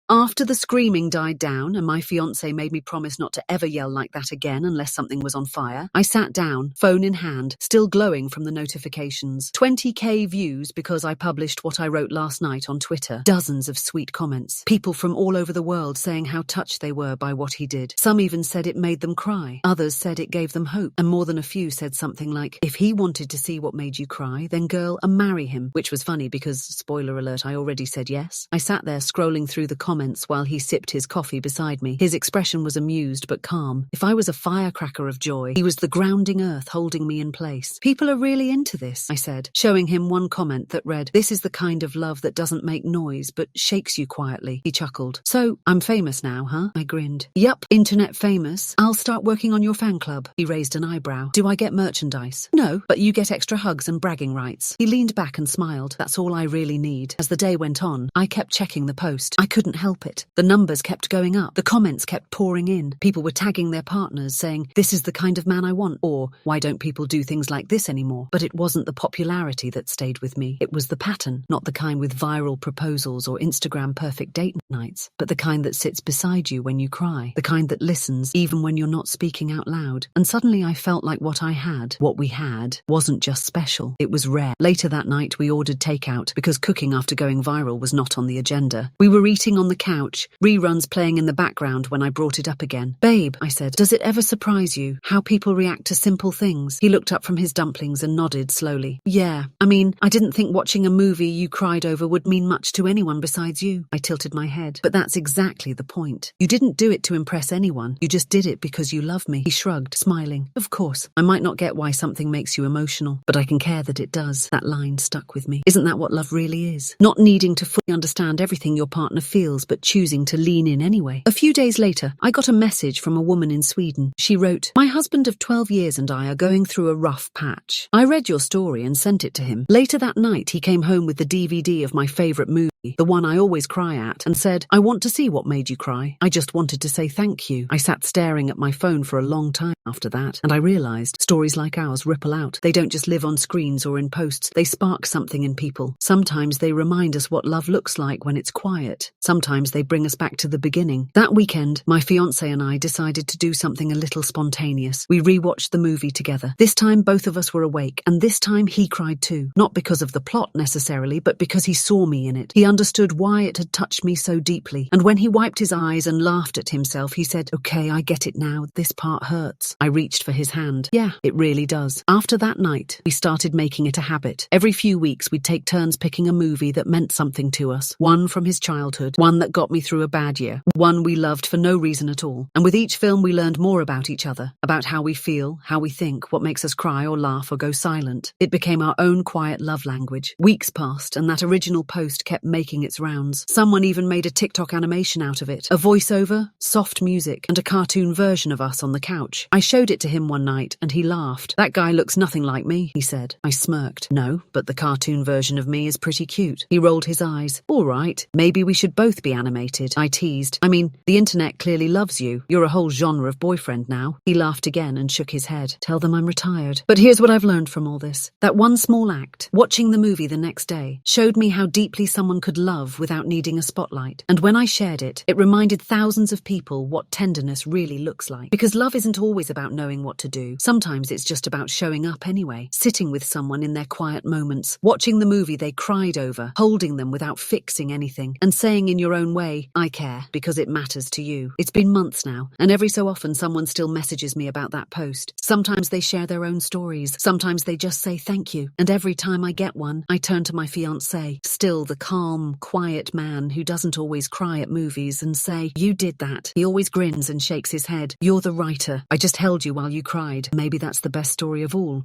After the screaming died down and my fiancé made me promise not to ever yell like that again unless something was on fire, I sat down, phone in hand, still glowing from the notifications. 20k views because I published what I wrote last night on Twitter. Dozens of sweet comments. People from all over the world saying how touched they were by what he did. Some even said it made them cry. Others said it gave them hope. And more than a few said something like, if he wanted to see what made you cry, then girl, marry him. Which was funny because, spoiler alert, I already said yes. I sat there scrolling through the comments while he sipped his coffee beside me. His expression was amused but calm. If I was a firecracker of joy, he was the grounding earth holding me in place. People are really into this, I said, showing him one comment that read, this is the kind of love that doesn't make noise but shakes you quietly. He chuckled. So, I'm famous now, huh? I grinned. Yup, internet famous. I'll start working on your fan club. He raised an eyebrow. Do I get merchandise? No, but you get extra hugs and bragging rights. He leaned back and smiled. That's all I really need. As the day went on, I kept checking the post. I couldn't help it. The numbers kept going up. The comments kept pouring in. People were tagging their partners saying, this is the kind of man I want, or why don't people do things like this anymore? But it wasn't the popularity that stayed with me. It was the pattern, not the kind with viral proposals or Instagram perfect date nights, but the kind that sits beside you when you cry, the kind that listens even when you're not speaking out loud. And suddenly I felt like what we had, wasn't just special. It was rare. Later that night we ordered takeout because cooking after going viral was not on the agenda. We were eating on the couch, reruns playing in the background when I brought it up again. Babe, I said, does it ever surprise you how people react to simple things? He looked up from his dumplings and nodded slowly. Yeah, I mean, I didn't think watching a movie you cried over would mean much to anyone besides you. I tilted my head. But that's exactly the point. You didn't do it to impress anyone. You just did it because you love me. He shrugged, smiling. Of course, I might not get why something makes you emotional, but I can care that it does. That line stuck with me. Isn't that what love really is? Not needing to fully understand everything your partner feels, but choosing to lean in anyway. A few days later, I got a message from a woman in Sweden. She wrote, my husband of 12 years and I are going through a rough patch. I read your story and sent it to him. Later that night, he came home with the DVD of my favorite movie, the one I always cry at, and said, I want to see what made you cry. I just wanted to say thank you. I sat staring at my phone for a long time after that, and I realized stories like ours ripple out. They don't just live on screens or in posts. They spark something in people. Sometimes they remind us what love looks like when it's quiet. Sometimes they bring us back to the beginning. That weekend, my fiancé and I decided to do something a little spontaneous. We rewatched the movie together. This time, both of us were awake, and this time he cried too. Not because of the plot necessarily, but because he saw me in it. He understood why it had touched me so deeply. And when he wiped his eyes and laughed at himself, he said, okay, I get it now. This part hurts. I reached for his hand. Yeah, it really does. After that night, we started making it a habit. Every few weeks, we'd take turns picking a movie that meant something to us. One from his childhood, one that got me through a bad year, one we loved for no reason at all. And with each film, we learned more about each other, about how we feel, how we think, what makes us cry or laugh or go silent. It became our own quiet love language. Weeks passed, and that original post kept making its rounds. Someone even made a TikTok animation out of it. A voiceover, soft music, and a cartoon version of us on the couch. I showed it to him one night, and he laughed. That guy looks nothing like me, he said. I smirked. No, but the cartoon version of me is pretty cute. He rolled his eyes. All right, maybe we should both be animated, I teased. I mean, the internet clearly loves you. You're a whole genre of boyfriend now. He laughed again and shook his head. Tell them I'm retired. But here's what I've learned from all this. That one small act, watching the movie the next day, showed me how deeply someone could love without needing a spotlight. And when I shared it, it reminded thousands of people what tenderness really looks like. Because love isn't always about knowing what to do. Sometimes it's just about showing up anyway, sitting with someone in their quiet moments, watching the movie they cried over, holding them without fixing anything, and saying in your own way, I care, because it matters to you. It's been months now, and every so often someone still messages me about that post. Sometimes they share their own stories. Sometimes they just say thank you. And every time I get one, I turn to my fiancé, still the calm, quiet man who doesn't always cry at movies, and say, you did that. He always grins and shakes his head. You're the writer. I just held you while you cried. Maybe that's the best story of all.